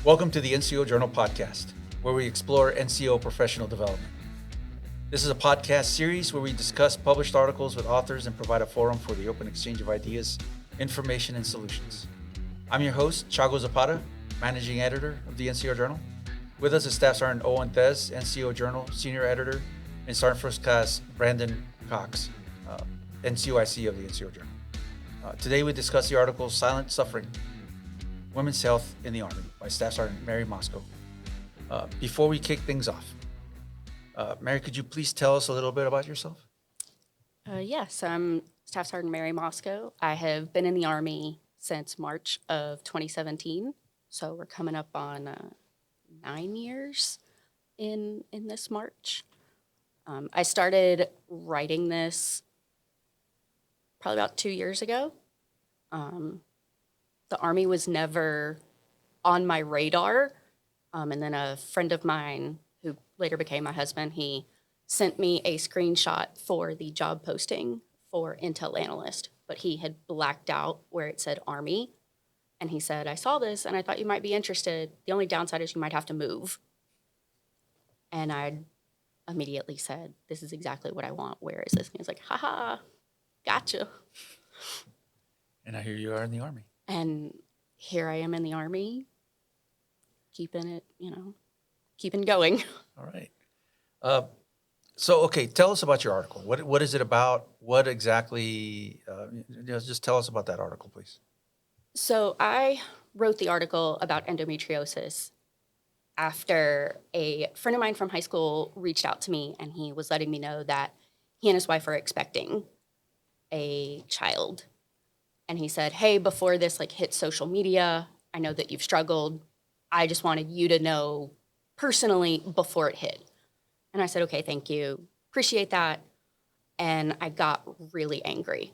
Welcome to the NCO Journal Podcast, where we explore NCO professional development. This is a podcast series where we discuss published articles with authors and provide a forum for the open exchange of ideas, information, and solutions. I'm your host, Chago Zapata, Managing Editor of the NCO Journal. With us is Staff Sergeant Owen Thez, NCO Journal Senior Editor, and Sergeant First Class Brandon Cox, NCOIC of the NCO Journal. Today we discuss the article Silent Suffering, Women's Health in the Army by Staff Sergeant Mary Mosco. Before we kick things off, Mary, could you please tell us a little bit about yourself? Yes, I'm Staff Sergeant Mary Mosco. I have been in the Army since March of 2017, so we're coming up on 9 years in this March. I started writing this probably about 2 years ago. The Army was never on my radar. And then a friend of mine who later became my husband, he sent me a screenshot for the job posting for Intel Analyst, but he had blacked out where it said Army. And he said, I saw this and I thought you might be interested. The only downside is you might have to move. And I immediately said, this is exactly what I want. Where is this? And he was like, haha, gotcha. And I hear you are in the Army. And here I am in the Army, keeping it, keeping going. All right. Okay, tell us about your article. What is it about? What exactly, just tell us about that article, please. So I wrote the article about endometriosis after a friend of mine from high school reached out to me, and he was letting me know that he and his wife are expecting a child. And he said, hey, before this hit social media, I know that you've struggled. I just wanted you to know personally before it hit. And I said, okay, thank you. Appreciate that. And I got really angry.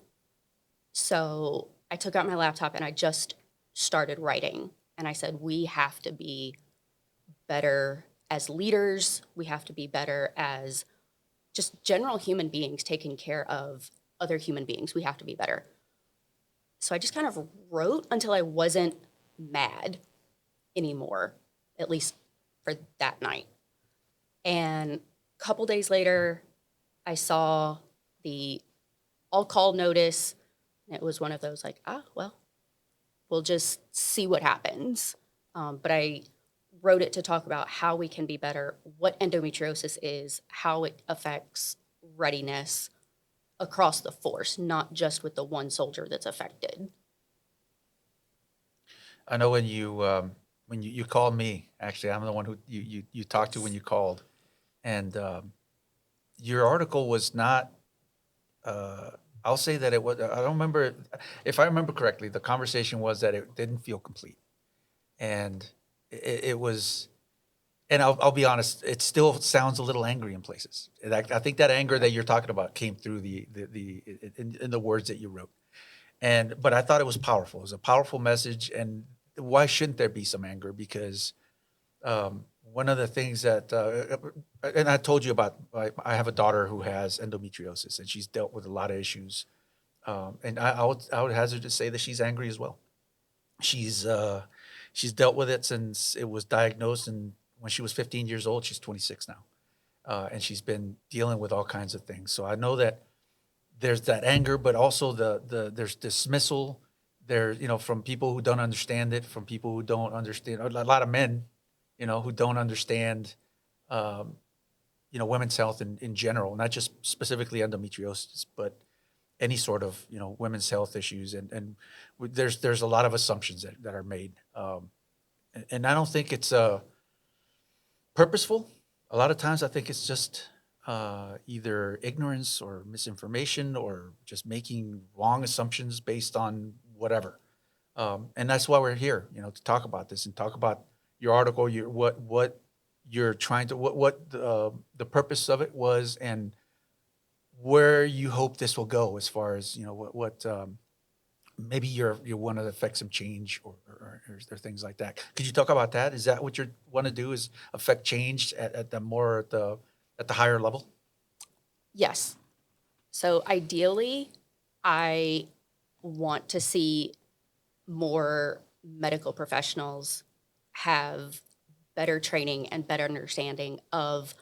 So I took out my laptop and I just started writing. And I said, we have to be better as leaders. We have to be better as just general human beings taking care of other human beings. We have to be better. So I just kind of wrote until I wasn't mad anymore, at least for that night. And a couple days later, I saw the all-call notice. It was one of those we'll just see what happens. But I wrote it to talk about how we can be better, what endometriosis is, how it affects readiness across the force, not just with the one soldier that's affected. I know when you called me, actually, I'm the one who you talked to when you called, and your article was not. I'll say that it was. I don't remember if I remember correctly. The conversation was that it didn't feel complete, and it was. And I'll be honest, it still sounds a little angry in places. And I think that anger that you're talking about came through in the words that you wrote. But I thought it was powerful. It was a powerful message. And why shouldn't there be some anger? Because one of the things that, and I told you about, I have a daughter who has endometriosis, and she's dealt with a lot of issues. And I would hazard to say that she's angry as well. She's dealt with it since it was diagnosed, and when she was 15 years old. She's 26 now, and she's been dealing with all kinds of things. So I know that there's that anger, but also there's dismissal. There, from people who don't understand it, from people who don't understand. A lot of men, who don't understand, women's health in general, not just specifically endometriosis, but any sort of women's health issues. And there's a lot of assumptions that are made, and I don't think it's purposeful. A lot of times I think it's just either ignorance or misinformation or just making wrong assumptions based on whatever. And that's why we're here, to talk about this and talk about your article, what you're trying to, what the purpose of it was, and where you hope this will go as far as, what maybe you want to affect some change or things like that. Could you talk about that? Is that what you want to do? Is affect change at the higher level? Yes. So ideally, I want to see more medical professionals have better training and better understanding of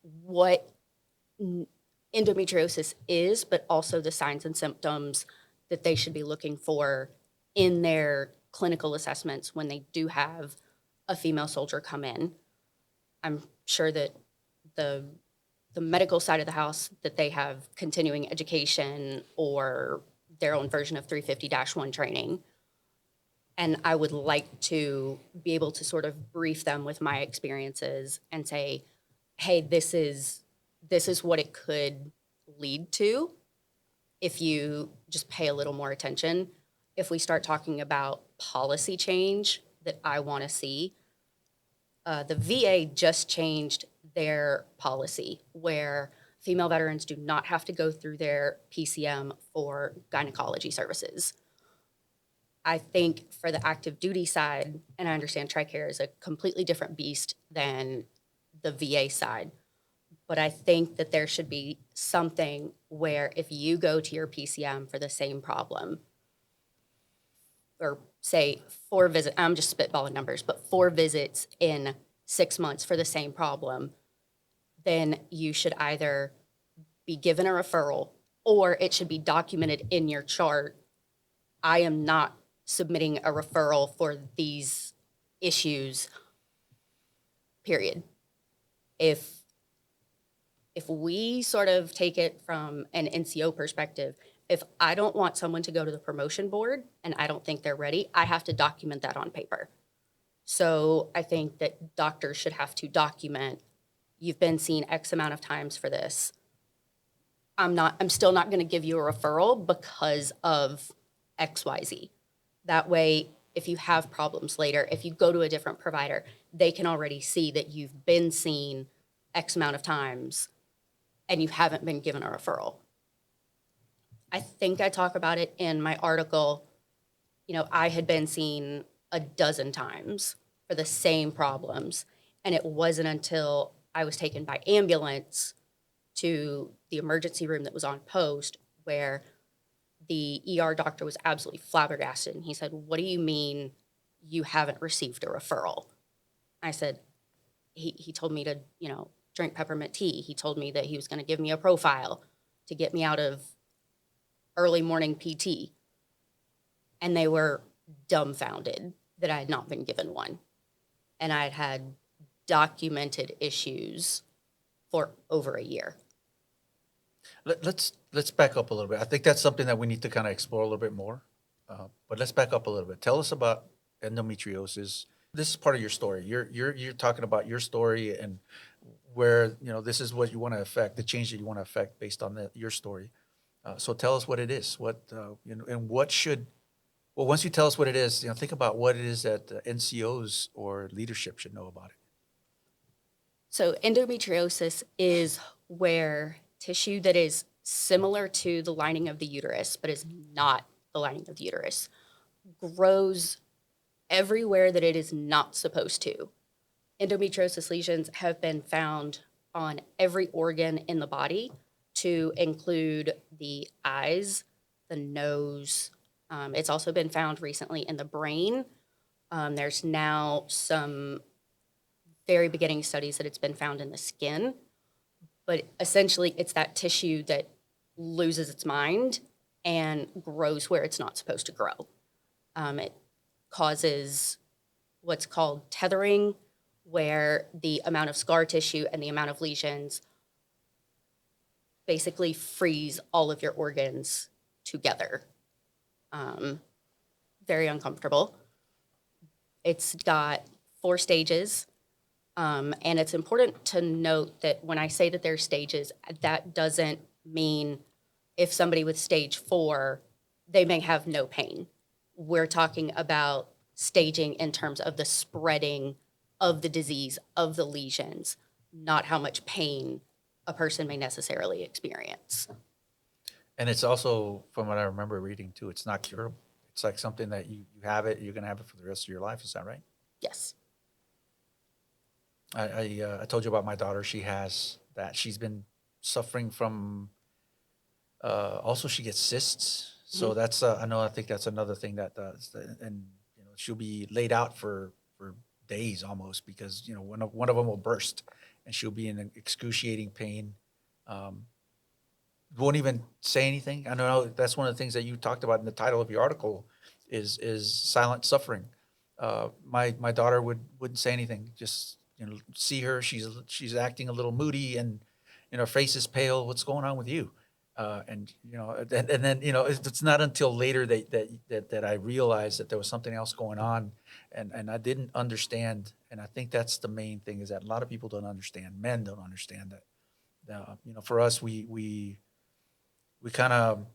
what n- endometriosis is, but also the signs and symptoms that they should be looking for in their clinical assessments when they do have a female soldier come in. I'm sure that the the medical side of the house, that they have continuing education or their own version of 350-1 training. And I would like to be able to sort of brief them with my experiences and say, hey, this is what it could lead to if you just pay a little more attention. If we start talking about policy change that I want to see, the VA just changed their policy where female veterans do not have to go through their PCM for gynecology services. I think for the active duty side, and I understand TRICARE is a completely different beast than the VA side, but I think that there should be something where if you go to your PCM for the same problem, or say 4 visits, I'm just spitballing numbers, but 4 visits in 6 months for the same problem, then you should either be given a referral or it should be documented in your chart. I am not submitting a referral for these issues, period. If we sort of take it from an NCO perspective, if I don't want someone to go to the promotion board and I don't think they're ready, I have to document that on paper. So I think that doctors should have to document, you've been seen X amount of times for this. I'm still not going to give you a referral because of XYZ. That way, if you have problems later, if you go to a different provider, they can already see that you've been seen X amount of times and you haven't been given a referral. I think I talk about it in my article. I had been seen a dozen times for the same problems, and it wasn't until I was taken by ambulance to the emergency room that was on post where the ER doctor was absolutely flabbergasted. And he said, "What do you mean you haven't received a referral?" I said, he told me to, drink peppermint tea. He told me that he was going to give me a profile to get me out of early morning PT. And they were dumbfounded that I had not been given one. And I had had documented issues for over a year. Let's back up a little bit. I think that's something that we need to kind of explore a little bit more. But let's back up a little bit. Tell us about endometriosis. This is part of your story. You're talking about your story and where this is what you want to affect, the change that you want to affect based on your story. So tell us what it is. And what should. Well, once you tell us what it is, think about what it is that NCOs or leadership should know about it. So endometriosis is where tissue that is similar to the lining of the uterus, but is not the lining of the uterus, grows everywhere that it is not supposed to. Endometriosis lesions have been found on every organ in the body, to include the eyes, the nose. It's also been found recently in the brain. There's now some very beginning studies that it's been found in the skin. But essentially, it's that tissue that loses its mind and grows where it's not supposed to grow. It causes what's called tethering, where the amount of scar tissue and the amount of lesions basically freeze all of your organs together. Very uncomfortable. It's got 4 stages. And it's important to note that when I say that there's stages, that doesn't mean if somebody with stage 4, they may have no pain. We're talking about staging in terms of the spreading of the disease, of the lesions, not how much pain a person may necessarily experience. And it's also, from what I remember reading too, it's not curable. It's like something that you have it, you're going to have it for the rest of your life. Is that right? Yes. I told you about my daughter. She has that. She's been suffering from. Also, she gets cysts. So that's I think that's another thing that does, and she'll be laid out for days almost, because one of them will burst, and she'll be in excruciating pain. Um, won't even say anything. I know that's one of the things that you talked about in the title of your article is silent suffering. My daughter wouldn't say anything. Just see her. She's acting a little moody, and her face is pale. What's going on with you? And then it's not until later that I realized that there was something else going on, and I didn't understand. And I think that's the main thing, is that a lot of people don't understand. Men don't understand that. For us, we kind of,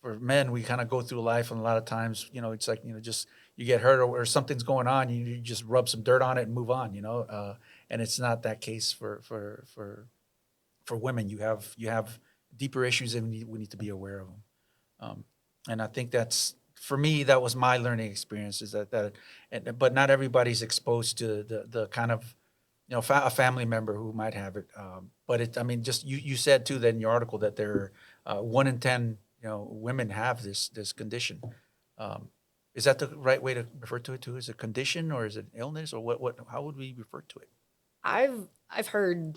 for men, we kind of go through life, and a lot of times, it's like, just you get hurt, or something's going on, you just rub some dirt on it and move on, and it's not that case for women. You have deeper issues, and we need to be aware of them. And I think that's, for me, that was my learning experience, is but not everybody's exposed to the kind of, a family member who might have it. I mean, just you said too that in your article that there are 1 in 10, women have this condition. Um, is that the right way to refer to it too? Is it a condition, or is it illness, or how would we refer to it? I've heard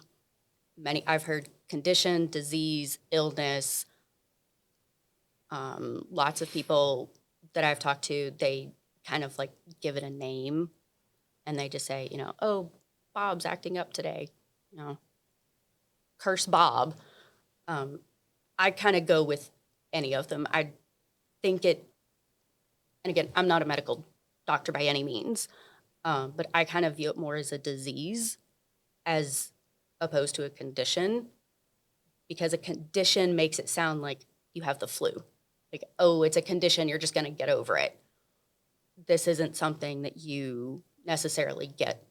I've heard condition, disease, illness. Lots of people that I've talked to, they kind of like give it a name, and they just say, oh, Bob's acting up today, curse Bob. I kind of go with any of them. I think it, and again, I'm not a medical doctor by any means, but I kind of view it more as a disease as opposed to a condition, because a condition makes it sound like you have the flu. Like, oh, it's a condition, you're just going to get over it. This isn't something that you necessarily get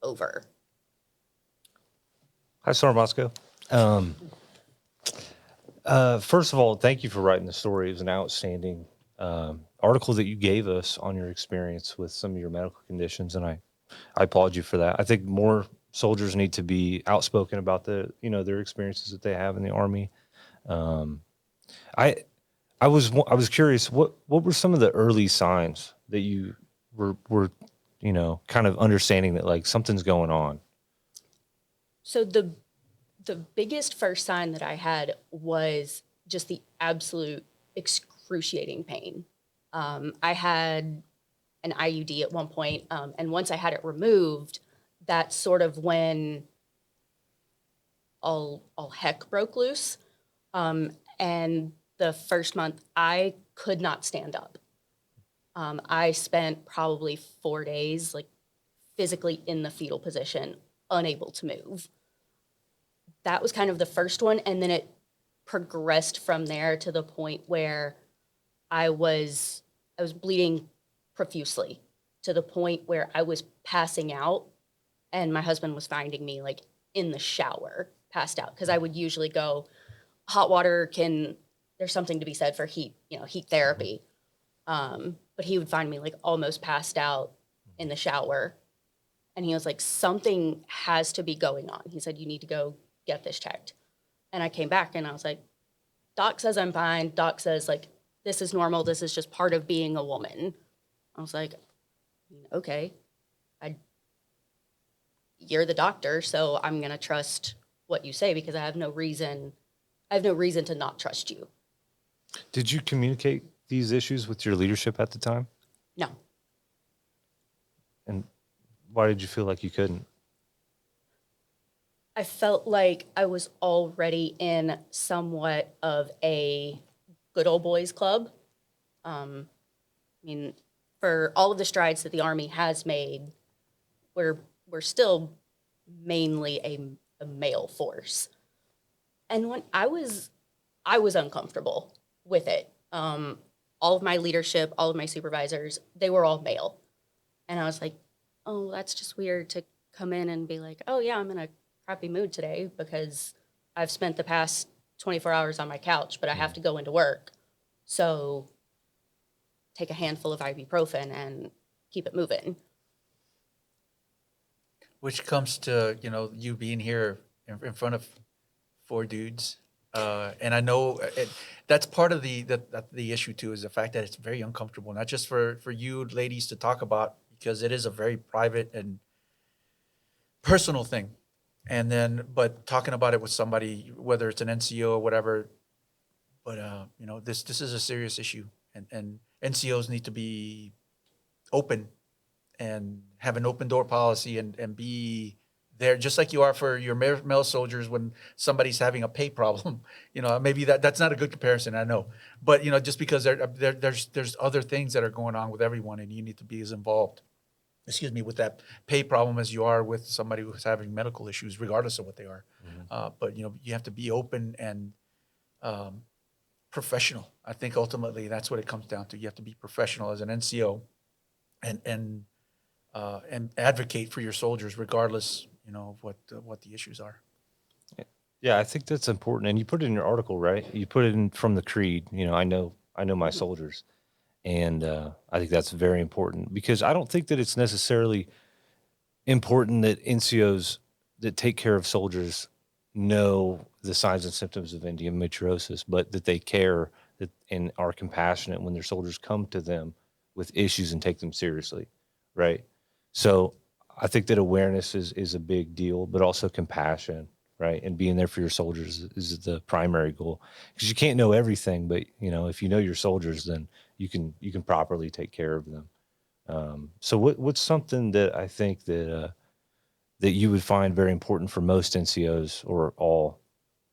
over. Hi, Sergeant Mosco. First of all, thank you for writing the story. It was an outstanding article that you gave us on your experience with some of your medical conditions, and I applaud you for that. I think more soldiers need to be outspoken about their experiences that they have in the Army. I was curious, what were some of the early signs that you were kind of understanding that like something's going on? So the biggest first sign that I had was just the absolute excruciating pain. I had an IUD at one point, and once I had it removed, that's sort of when all heck broke loose. And the first month, I could not stand up. I spent probably 4 days, like, physically in the fetal position, unable to move. That was kind of the first one, and then it progressed from there to the point where I was bleeding profusely, to the point where I was passing out, and my husband was finding me like in the shower, passed out, because I would usually go, hot water there's something to be said for heat therapy. But he would find me like almost passed out in the shower, and he was like, something has to be going on. He said, you need to go get this checked. And I came back and I was like, doc says I'm fine. Doc says, like, this is normal. This is just part of being a woman. I was like, okay, you're the doctor, so I'm going to trust what you say, because I have no reason to not trust you. Did you communicate these issues with your leadership at the time? No. And why did you feel like you couldn't? I felt like I was already in somewhat of a good old boys club. I mean, for all of the strides that the Army has made, we're still mainly a male force. And when I was uncomfortable with it. All of my leadership, all of my supervisors, they were all male. And I was like, oh, that's just weird to come in and be like, oh yeah, I'm in a crappy mood today because I've spent the past 24 hours on my couch, but I have to go into work. So take a handful of ibuprofen and keep it moving. Which comes to, you being here in front of 4 dudes. And I know that's part of the issue too, is the fact that it's very uncomfortable, not just for you ladies to talk about, because it is a very private and personal thing. And then, but talking about it with somebody, whether it's an NCO or whatever, but this is a serious issue, and NCOs need to be open and have an open door policy and be there just like you are for your male soldiers when somebody's having a pay problem. Maybe that's not a good comparison, I know, but just because there's other things that are going on with everyone, and you need to be as involved, excuse me, with that pay problem as you are with somebody who's having medical issues, regardless of what they are. But you have to be open and professional. I think ultimately that's what it comes down to. You have to be professional as an NCO and advocate for your soldiers, regardless, of what the issues are. Yeah, I think that's important. And you put it in your article, right? You put it in from the creed. I know my soldiers, and I think that's very important, because I don't think that it's necessarily important that NCOs that take care of soldiers know the signs and symptoms of endometriosis, but that they care and are compassionate when their soldiers come to them with issues and take them seriously, right? So I think that awareness is a big deal, but also compassion, right? And being there for your soldiers is the primary goal, because you can't know everything, but if you know your soldiers, then you can properly take care of them. So what's something that I think that you would find very important for most NCOs or all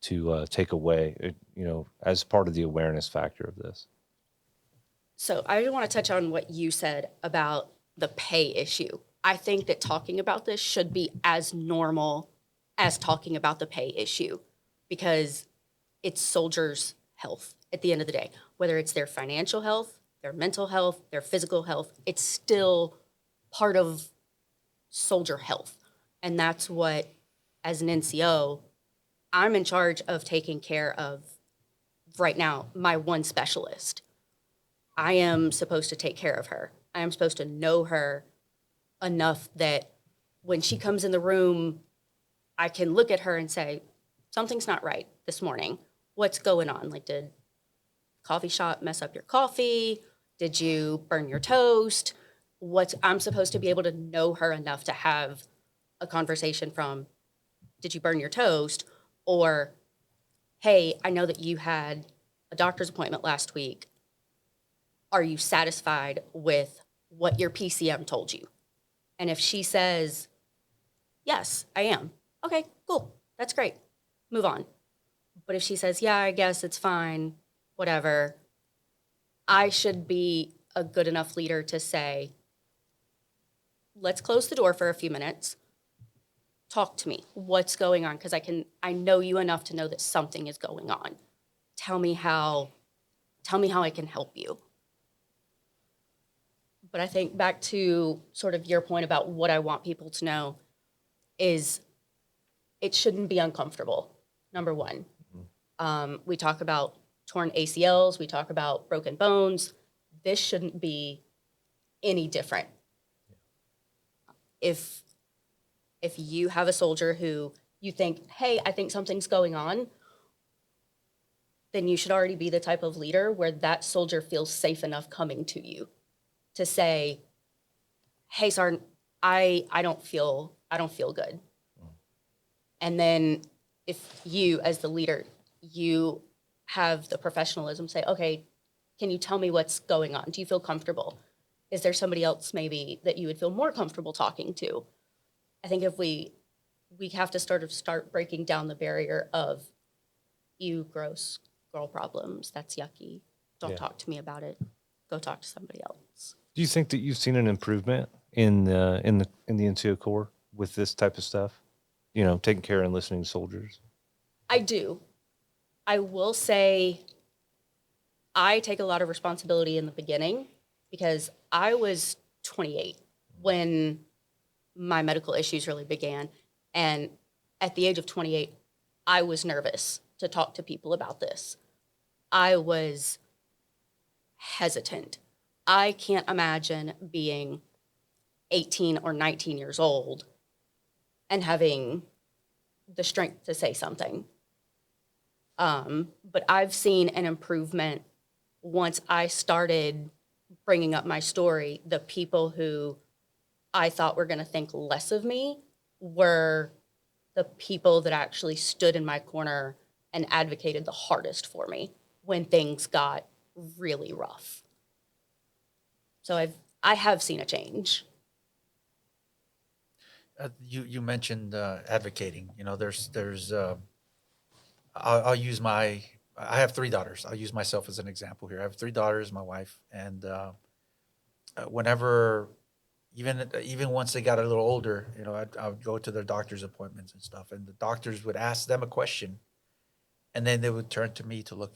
to take away, as part of the awareness factor of this? So I want to touch on what you said about the pay issue. I think that talking about this should be as normal as talking about the pay issue, because it's soldiers' health at the end of the day. Whether it's their financial health, their mental health, their physical health, it's still part of soldier health. And that's what, as an NCO, I'm in charge of taking care of right now, my one specialist. I am supposed to take care of her. I am supposed to know her enough that when she comes in the room, I can look at her and say, something's not right this morning. What's going on? Like, did coffee shop mess up your coffee? Did you burn your toast? I'm supposed to be able to know her enough to have a conversation from, did you burn your toast? Or, hey, I know that you had a doctor's appointment last week. Are you satisfied with what your PCM told you? And if she says, yes, I am. Okay, cool. That's great. Move on. But if she says, yeah, I guess it's fine, whatever, I should be a good enough leader to say, let's close the door for a few minutes. Talk to me. What's going on? Because I know you enough to know that something is going on. Tell me how I can help you. But I think back to sort of your point about what I want people to know is it shouldn't be uncomfortable, number one. We talk about torn ACLs. We talk about broken bones. This shouldn't be any different. If you have a soldier who you think, hey, I think something's going on, then you should already be the type of leader where that soldier feels safe enough coming to you to say, hey, Sergeant, I don't feel good. And then if you, as the leader, you have the professionalism, say, okay, can you tell me what's going on? Do you feel comfortable? Is there somebody else maybe that you would feel more comfortable talking to? I think if we have to start breaking down the barrier of, you gross girl problems, that's yucky. Don't talk to me about it. Go talk to somebody else. Do you think that you've seen an improvement in the NCO Corps with this type of stuff? Taking care and listening to soldiers? I do. I will say I take a lot of responsibility in the beginning because I was 28 when my medical issues really began. And at the age of 28, I was nervous to talk to people about this. I was hesitant. I can't imagine being 18 or 19 years old and having the strength to say something. But I've seen an improvement once I started bringing up my story. The people who I thought were going to think less of me were the people that actually stood in my corner and advocated the hardest for me when things got really rough. So I have seen a change. You mentioned advocating. You know, there's I'll use my I have three daughters. I'll use myself as an example here. I have three daughters, my wife, and whenever even once they got a little older, you know, I would go to their doctor's appointments and stuff, and the doctors would ask them a question, and then they would turn to me to look,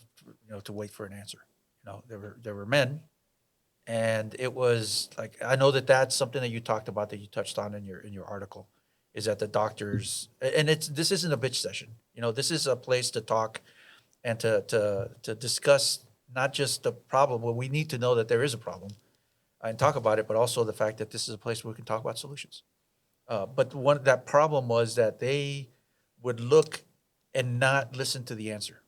to wait for an answer. You know, there were men, and it was like I know that that's something that you talked about that you touched on in your article, is that the doctors and it's this isn't a bitch session. You know, this is a place to talk and to discuss not just the problem. Well, we need to know that there is a problem and talk about it, but also the fact that this is a place where we can talk about solutions. But one that problem was that they would look and not listen to the answer.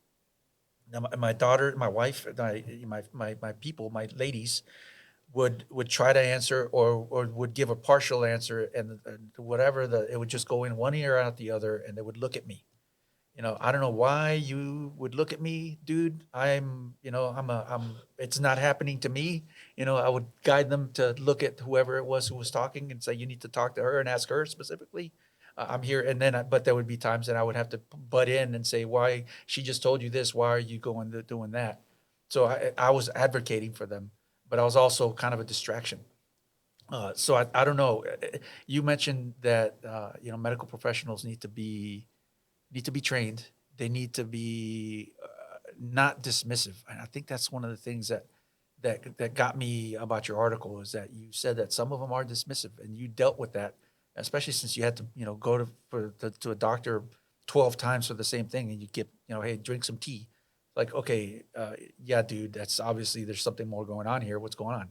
Now, my daughter, my wife, my people, my ladies would try to answer or would give a partial answer, and whatever it would just go in one ear out the other, and they would look at me. You know, I don't know why you would look at me, dude. It's not happening to me. You know, I would guide them to look at whoever it was who was talking and say, you need to talk to her and ask her specifically. I'm here. And then, but there would be times that I would have to butt in and say, why, she just told you this. Why are you going to doing that? So I was advocating for them, but I was also kind of a distraction. So I don't know. You mentioned that, medical professionals need to be trained. They need to be not dismissive. And I think that's one of the things that got me about your article, is that you said that some of them are dismissive, and you dealt with that, especially since you had to, go to a doctor 12 times for the same thing, and you get, hey, drink some tea. Like, okay, yeah, dude, that's obviously there's something more going on here. What's going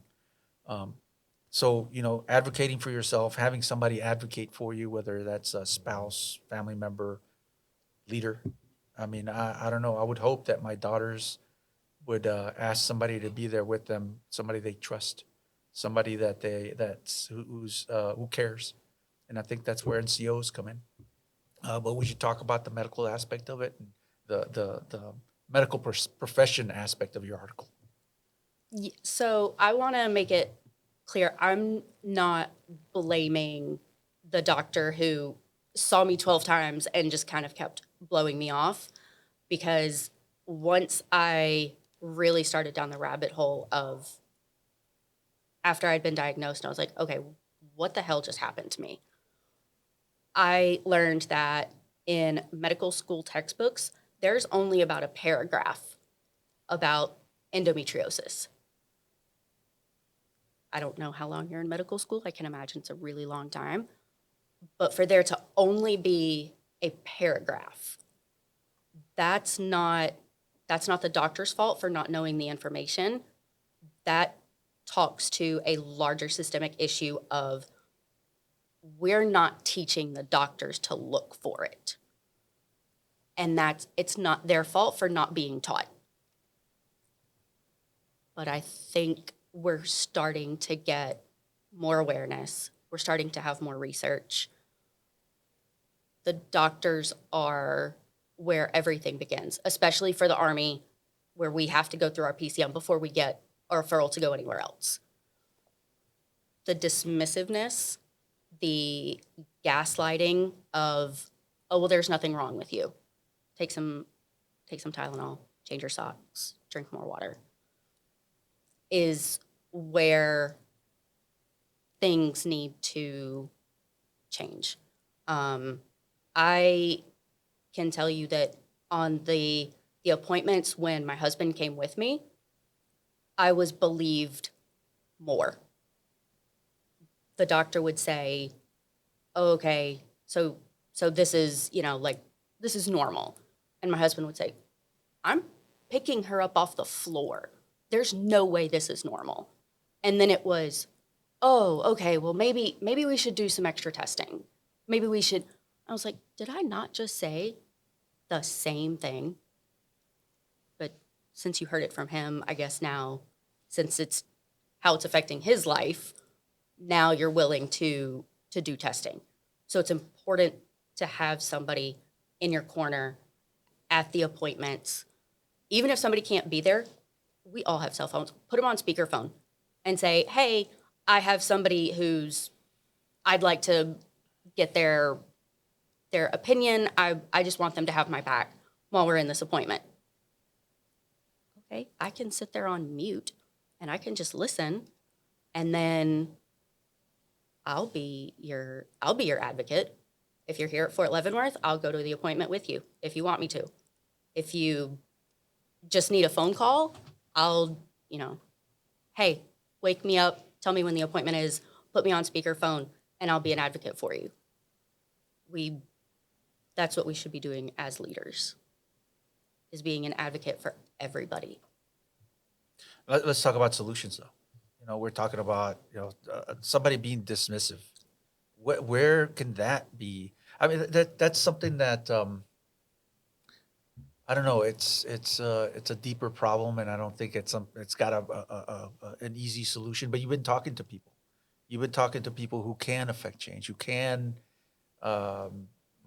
on? So, advocating for yourself, having somebody advocate for you, whether that's a spouse, family member, leader. I mean, I don't know. I would hope that my daughters would ask somebody to be there with them, somebody they trust, somebody who cares, and I think that's where NCOs come in. But would you talk about the medical aspect of it, and the medical profession aspect of your article? So I want to make it clear, I'm not blaming the doctor who saw me 12 times and just kind of kept blowing me off, because once I really started down the rabbit hole of after I'd been diagnosed and I was like, okay, what the hell just happened to me? I learned that in medical school textbooks, there's only about a paragraph about endometriosis. I don't know how long you're in medical school. I can imagine it's a really long time. But for there to only be a paragraph, that's not the doctor's fault for not knowing the information. That talks to a larger systemic issue of we're not teaching the doctors to look for it. And it's not their fault for not being taught. But I think we're starting to get more awareness. We're starting to have more research. The doctors are where everything begins, especially for the Army, where we have to go through our PCM before we get a referral to go anywhere else. The dismissiveness, the gaslighting of, oh, well, there's nothing wrong with you. Take some Tylenol, change your socks, drink more water, is where things need to change. I can tell you that on the appointments when my husband came with me, I was believed more. The doctor would say, oh, okay, so this is, this is normal. And my husband would say, I'm picking her up off the floor. There's no way this is normal. And then it was, oh, okay, well, maybe we should do some extra testing. Maybe we should. I was like, did I not just say the same thing? But since you heard it from him, I guess now, since it's how it's affecting his life, now you're willing to do testing. So it's important to have somebody in your corner at the appointments. Even if somebody can't be there, we all have cell phones. Put them on speakerphone and say, hey, I have somebody I'd like to get their opinion. I just want them to have my back while we're in this appointment. Okay, I can sit there on mute and I can just listen, and then I'll be your advocate. If you're here at Fort Leavenworth, I'll go to the appointment with you if you want me to. If you just need a phone call, I'll, hey, wake me up, tell me when the appointment is, put me on speakerphone, and I'll be an advocate for you. That's what we should be doing as leaders, is being an advocate for everybody. Let's talk about solutions, though. We're talking about somebody being dismissive. Where can that be? I mean, that's something that I don't know. It's a deeper problem, and I don't think it's got an easy solution. But you've been talking to people. You've been talking to people who can affect change, who can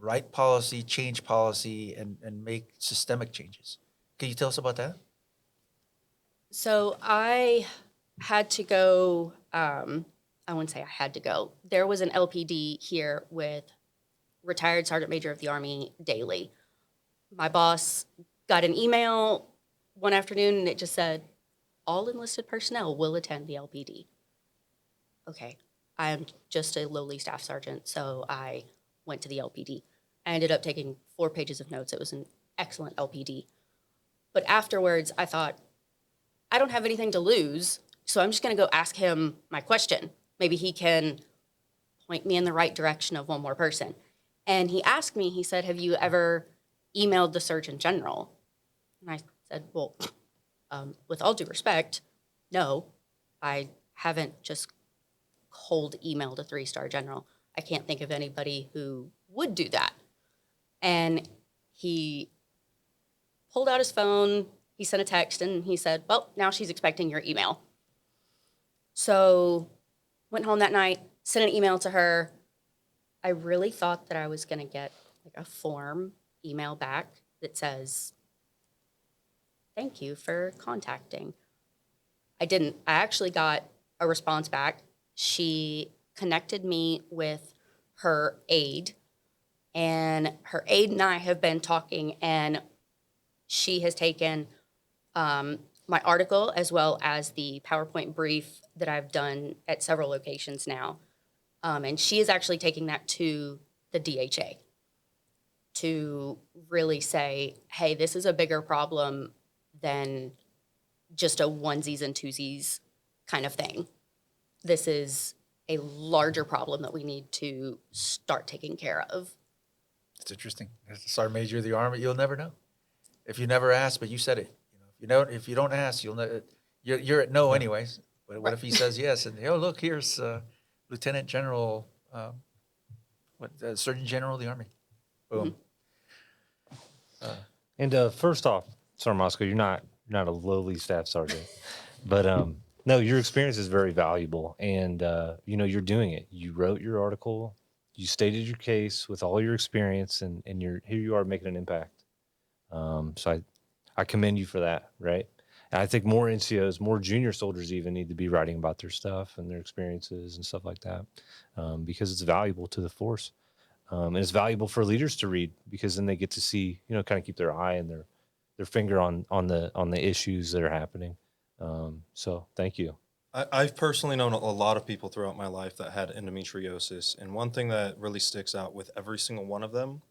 write policy, change policy, and make systemic changes. Can you tell us about that? So I had to go, I wouldn't say I had to go. There was an LPD here with retired Sergeant Major of the Army Daly. My boss got an email one afternoon and it just said, all enlisted personnel will attend the LPD. Okay, I'm just a lowly staff sergeant, so I went to the LPD. I ended up taking 4 pages of notes. It was an excellent LPD. But afterwards, I thought, I don't have anything to lose, so I'm just going to go ask him my question. Maybe he can point me in the right direction of one more person. And he asked me, he said, have you ever emailed the Surgeon General? And I said, well, with all due respect, no, I haven't just cold emailed a 3-star general. I can't think of anybody who would do that. And he pulled out his phone, he sent a text, and he said, well, now she's expecting your email. So went home that night, sent an email to her. I really thought that I was going to get like a form email back that says, thank you for contacting. I didn't. I actually got a response back. She connected me with her aide, and her aide and I have been talking, and she has taken my article as well as the PowerPoint brief that I've done at several locations now. And she is actually taking that to the DHA to really say, hey, this is a bigger problem than just a onesies and twosies kind of thing. This is a larger problem that we need to start taking care of. It's interesting. As a Sergeant Major of the Army, you'll never know. If you never ask, but you said it. If you don't ask, you'll know. You're at no anyways. But what if he says yes? And look, here's Lieutenant General, Surgeon General of the Army. Boom. Mm-hmm. And first off, Sir Mosco, you're not a lowly staff sergeant, but no, your experience is very valuable, and you're doing it. You wrote your article, you stated your case with all your experience, and here you are making an impact. So I commend you for that, right? And I think more NCOs, more junior soldiers even need to be writing about their stuff and their experiences and stuff like that, because it's valuable to the force. And it's valuable for leaders to read, because then they get to see, kind of keep their eye and their finger on the issues that are happening. So thank you. I've personally known a lot of people throughout my life that had endometriosis. And one thing that really sticks out with every single one of them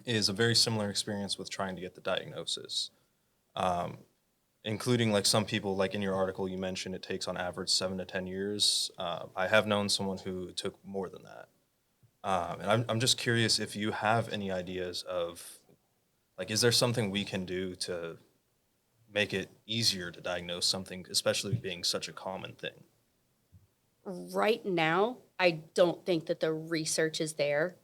is a very similar experience with trying to get the diagnosis. Including like some people, like in your article, you mentioned it takes on average 7 to 10 years. I have known someone who took more than that. And I'm just curious if you have any ideas of, like, is there something we can do to make it easier to diagnose something, especially being such a common thing? Right now, I don't think that the research is there,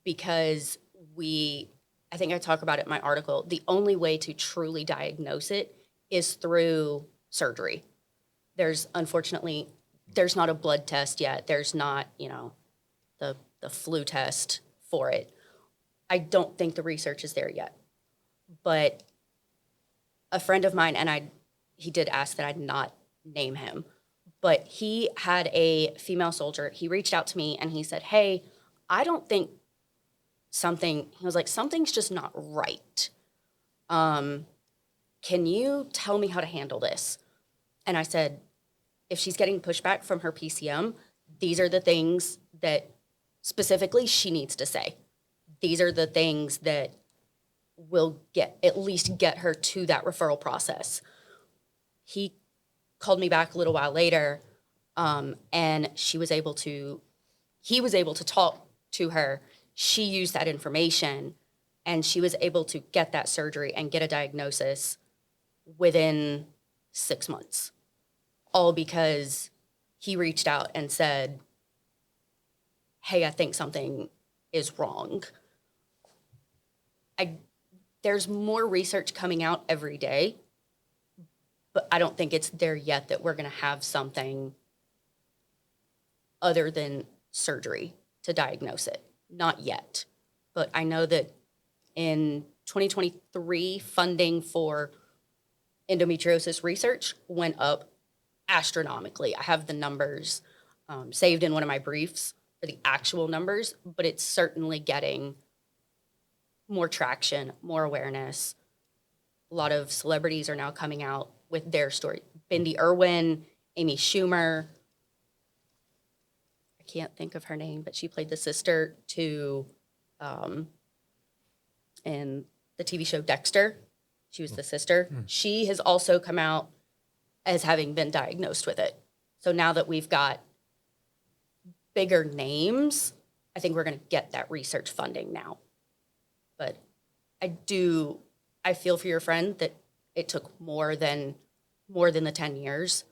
because I think I talk about it in my article, the only way to truly diagnose it is through surgery. There's unfortunately there's not a blood test yet. There's not, the flu test for it. I don't think the research is there yet. But a friend of mine, and he did ask that I not name him, but he had a female soldier. He reached out to me and he said, "Hey, I don't think he was like, something's just not right. Can you tell me how to handle this?" And I said, if she's getting pushback from her PCM, these are the things that specifically she needs to say. These are the things that will at least get her to that referral process. He called me back a little while later, and he was able to talk to her. She used that information, and she was able to get that surgery and get a diagnosis within 6 months, all because he reached out and said, "Hey, I think something is wrong." There's more research coming out every day, but I don't think it's there yet that we're going to have something other than surgery to diagnose it. Not yet. But I know that in 2023, funding for endometriosis research went up astronomically. I have the numbers saved in one of my briefs for the actual numbers, but it's certainly getting more traction, more awareness. A lot of celebrities are now coming out with their story. Bindi Irwin, Amy Schumer. I can't think of her name, but she played the sister to in the TV show Dexter. She was the sister. She has also come out as having been diagnosed with it. So now that we've got bigger names, I think we're going to get that research funding now. But I feel for your friend that it took more than the 10 years.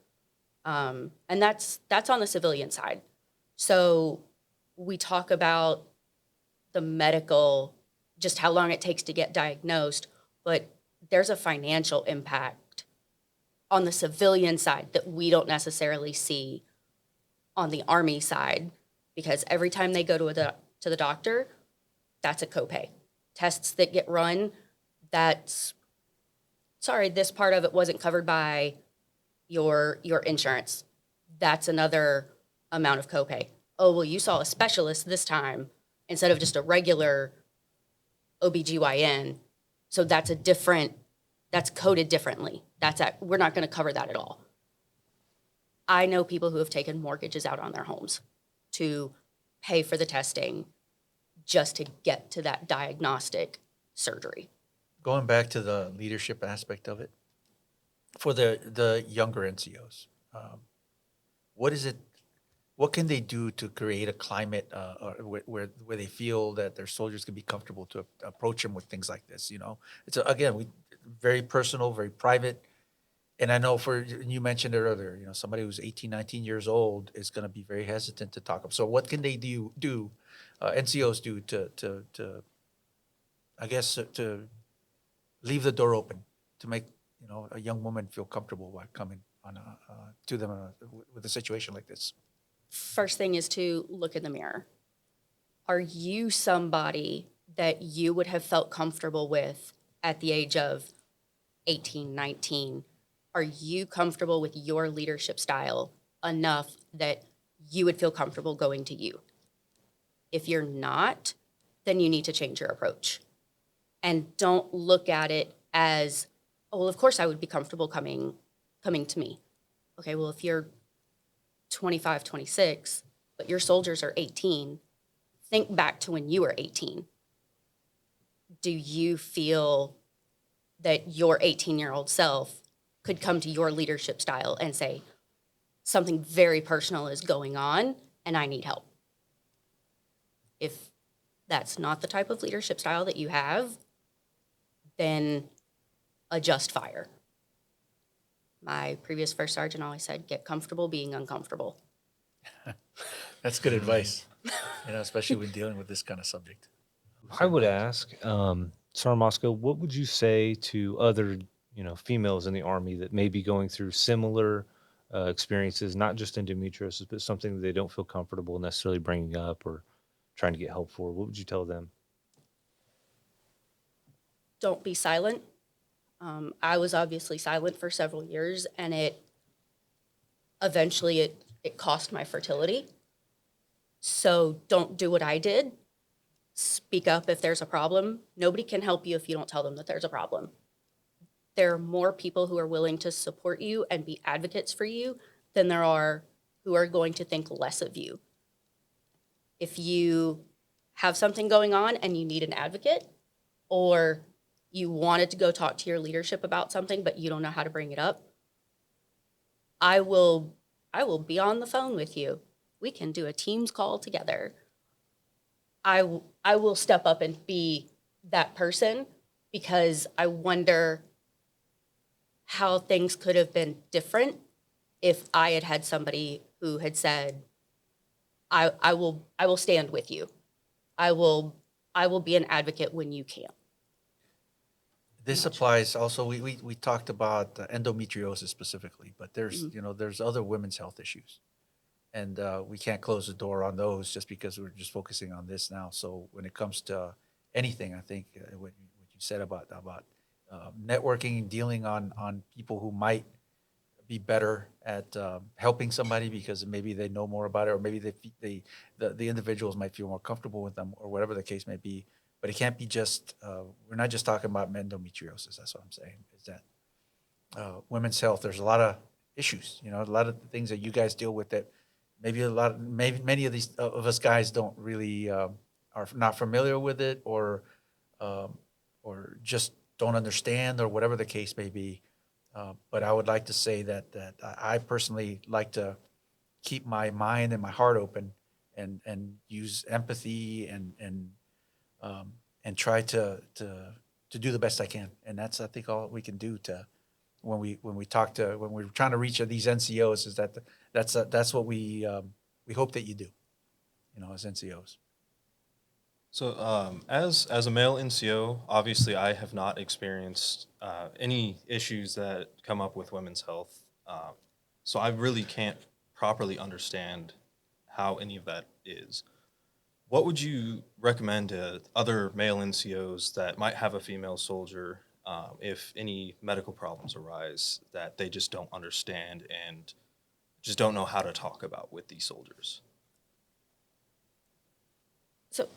And that's on the civilian side. So we talk about the medical, just how long it takes to get diagnosed, but there's a financial impact on the civilian side that we don't necessarily see on the Army side, because every time they go to the doctor, that's a copay. Tests that get run, this part of it wasn't covered by your insurance. That's another amount of copay. Oh, well, you saw a specialist this time instead of just a regular OBGYN. So that's coded differently. We're not going to cover that at all. I know people who have taken mortgages out on their homes to pay for the testing just to get to that diagnostic surgery. Going back to the leadership aspect of it, for the younger NCOs, what can they do to create a climate where they feel that their soldiers can be comfortable to approach them with things like this? It's very personal, very private. And I know you mentioned it earlier, somebody who's 18, 19 years old is going to be very hesitant to talk up. So what can they do NCOs do to I guess, to leave the door open to make, a young woman feel comfortable while coming to them with a situation like this? First thing is to look in the mirror. Are you somebody that you would have felt comfortable with at the age of 18, 19? Are you comfortable with your leadership style enough that you would feel comfortable going to you? If you're not, then you need to change your approach. And don't look at it as, oh, well, of course I would be comfortable coming to me. Okay, well, if you're 25, 26, but your soldiers are 18, think back to when you were 18. Do you feel that your 18-year-old self could come to your leadership style and say, something very personal is going on and I need help? If that's not the type of leadership style that you have, then adjust fire. My previous first sergeant always said, get comfortable being uncomfortable. That's good advice, especially when dealing with this kind of subject. I would ask, Sergeant Mosco, what would you say to other, females in the Army that may be going through similar experiences, not just endometriosis, but something that they don't feel comfortable necessarily bringing up or trying to get help for, what would you tell them? Don't be silent. I was obviously silent for several years, and it cost my fertility. So don't do what I did. Speak up if there's a problem. Nobody can help you if you don't tell them that there's a problem. There are more people who are willing to support you and be advocates for you than there are who are going to think less of you. If you have something going on and you need an advocate, or you wanted to go talk to your leadership about something but you don't know how to bring it up, I will be on the phone with you. We can do a Teams call together. I will step up and be that person, because I wonder how things could have been different if I had had somebody who had said, I will stand with you. I will be an advocate when you can't. This applies also, we talked about endometriosis specifically, but there's, there's other women's health issues. And we can't close the door on those just because we're just focusing on this now. So when it comes to anything, I think what you said about networking and dealing on people who might be better at helping somebody because maybe they know more about it, or maybe the individuals might feel more comfortable with them, or whatever the case may be. But it can't be just, we're not just talking about endometriosis. That's what I'm saying, is that women's health, there's a lot of issues, a lot of things that you guys deal with that maybe many of these of us guys don't really are not familiar with it, or just don't understand, or whatever the case may be. But I would like to say that I personally like to keep my mind and my heart open, and use empathy and try to do the best I can. And that's, I think, all we can do to when we're trying to reach these NCOs, is that's what we hope that you do, as NCOs. So, as a male NCO, obviously I have not experienced any issues that come up with women's health. So I really can't properly understand how any of that is. What would you recommend to other male NCOs that might have a female soldier if any medical problems arise that they just don't understand and just don't know how to talk about with these soldiers? So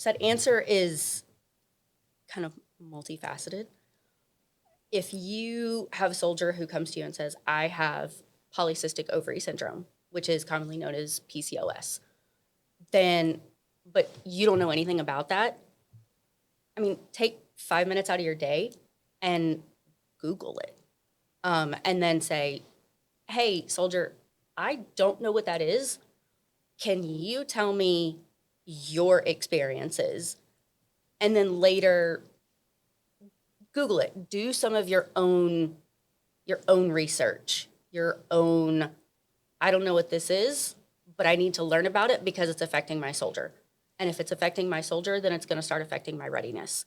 that answer is kind of multifaceted. If you have a soldier who comes to you and says, I have polycystic ovary syndrome, which is commonly known as PCOS, but you don't know anything about that, take 5 minutes out of your day and Google it. And then say, hey, soldier, I don't know what that is. Can you tell me your experiences? And then later, Google it. Do some of your own research, I don't know what this is, but I need to learn about it because it's affecting my soldier. And if it's affecting my soldier, then it's going to start affecting my readiness.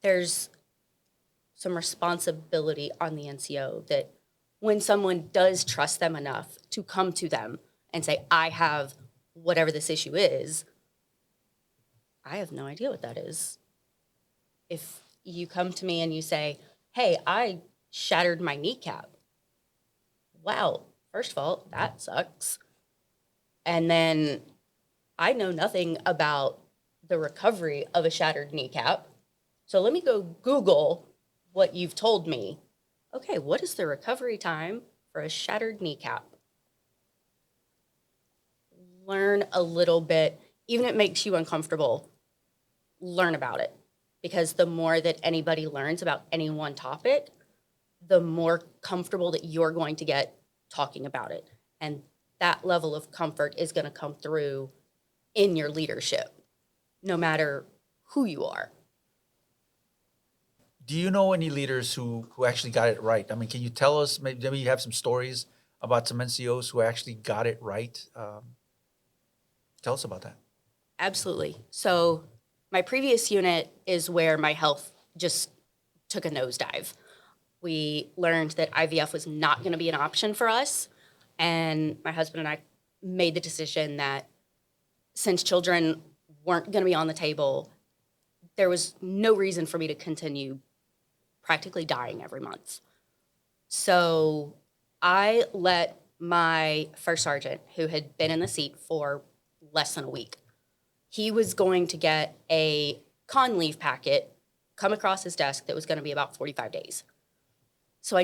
There's some responsibility on the NCO that when someone does trust them enough to come to them and say, I have whatever this issue is, I have no idea what that is. If you come to me and you say, hey, I shattered my kneecap. Wow, first of all, that sucks. And then I know nothing about the recovery of a shattered kneecap. So let me go Google what you've told me. Okay, what is the recovery time for a shattered kneecap? Learn a little bit, even if it makes you uncomfortable, learn about it. Because the more that anybody learns about any one topic, the more comfortable that you're going to get talking about it. And that level of comfort is going to come through in your leadership, no matter who you are. Do you know any leaders who actually got it right? Can you tell us, maybe you have some stories about some NCOs who actually got it right? Tell us about that. Absolutely. So my previous unit is where my health just took a nosedive. We learned that IVF was not going to be an option for us. And my husband and I made the decision that since children weren't going to be on the table, there was no reason for me to continue practically dying every month. So I let my first sergeant, who had been in the seat for less than a week, he was going to get a con leave packet come across his desk that was going to be about 45 days. So I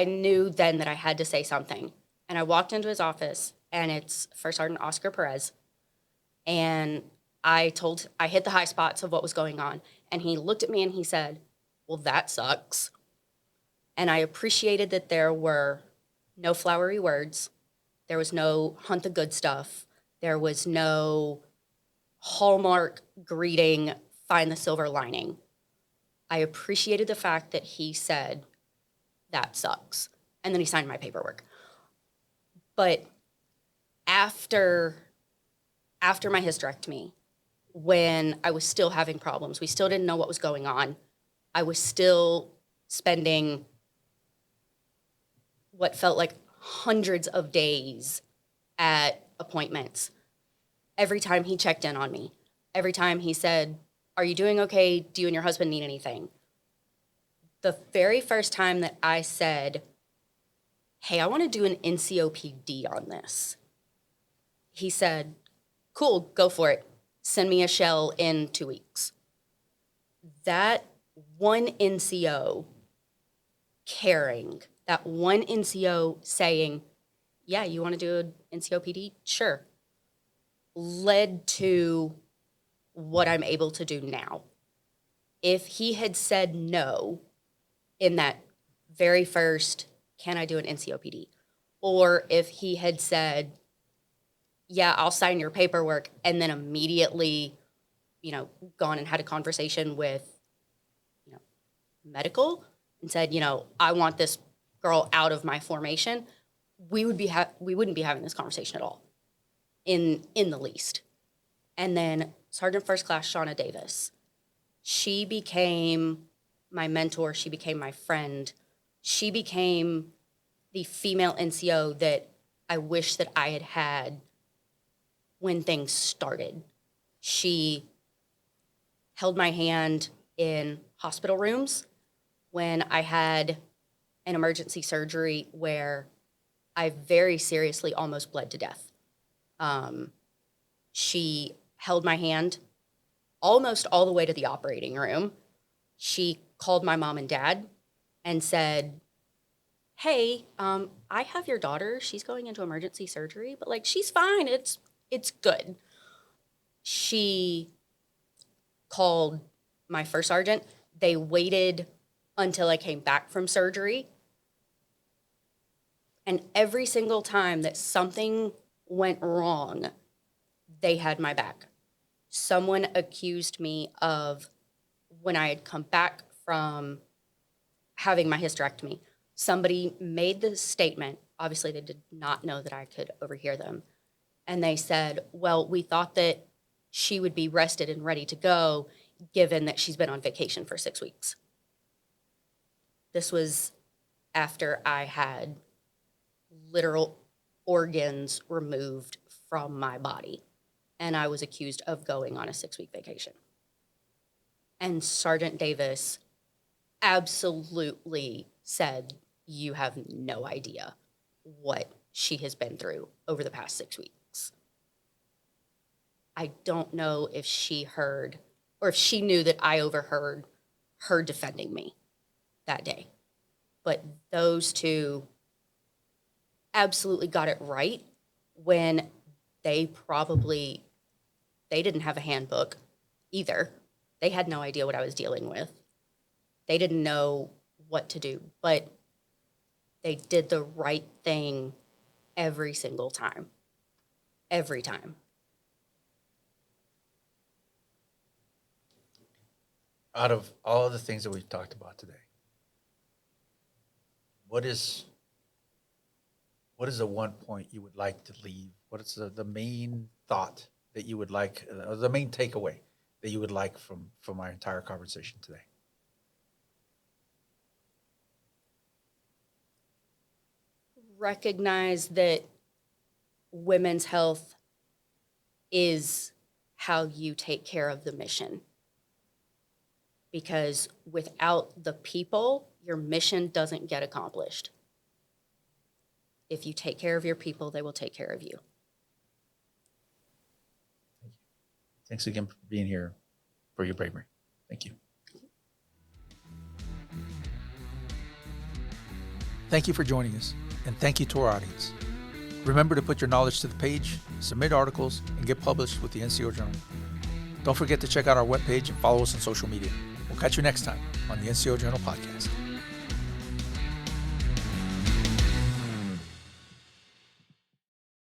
knew then that I had to say something. And I walked into his office, and it's First Sergeant Oscar Perez. And I hit the high spots of what was going on. And he looked at me and he said, "Well, that sucks." And I appreciated that there were no flowery words. There was no hunt the good stuff. There was no Hallmark greeting, find the silver lining. I appreciated the fact that he said, "That sucks." And then he signed my paperwork. But after my hysterectomy, when I was still having problems, we still didn't know what was going on. I was still spending what felt like hundreds of days at appointments. Every time he checked in on me, every time he said, "Are you doing okay? Do you and your husband need anything?" The very first time that I said, "Hey, I want to do an NCOPD on this," he said, "Cool, go for it. Send me a shell in 2 weeks." That one NCO caring, that one NCO saying, "Yeah, you want to do an NCOPD? Sure," led to what I'm able to do now. If he had said no in that very first, "Can I do an NCOPD?" or if he had said, "Yeah, I'll sign your paperwork," and then immediately, gone and had a conversation with, medical and said, "I want this girl out of my formation," we wouldn't be having this conversation at all, in the least. And then Sergeant First Class Shauna Davis, she became my mentor. She became my friend. She became the female NCO that I wish that I had had when things started. She held my hand in hospital rooms when I had an emergency surgery where I very seriously almost bled to death. She held my hand almost all the way to the operating room. She called my mom and dad and said, "Hey, I have your daughter. She's going into emergency surgery, but she's fine. It's good." She called my first sergeant. They waited until I came back from surgery. And every single time that something went wrong, they had my back. Someone accused me of, when I had come back from having my hysterectomy, somebody made the statement, obviously they did not know that I could overhear them, and they said, "Well, we thought that she would be rested and ready to go, given that she's been on vacation for 6 weeks." This was after I had literal organs removed from my body, and I was accused of going on a 6-week vacation. And Sergeant Davis absolutely said, "You have no idea what she has been through over the past 6 weeks." I don't know if she heard or if she knew that I overheard her defending me that day. But those two absolutely got it right when they didn't have a handbook either. They had no idea what I was dealing with. They didn't know what to do, but they did the right thing every single time. Every time. Out of all of the things that we've talked about today, what is the one point you would like to leave? What is the main thought that you would like, the main takeaway that you would like from our entire conversation today? recognize that women's health is how you take care of the mission. Because without the people, your mission doesn't get accomplished. If you take care of your people, they will take care of you. Thanks again for being here, for your bravery. Thank you. Thank you for joining us, and thank you to our audience. Remember to put your knowledge to the page, submit articles, and get published with the NCO Journal. Don't forget to check out our webpage and follow us on social media. We'll catch you next time on the NCO Journal Podcast.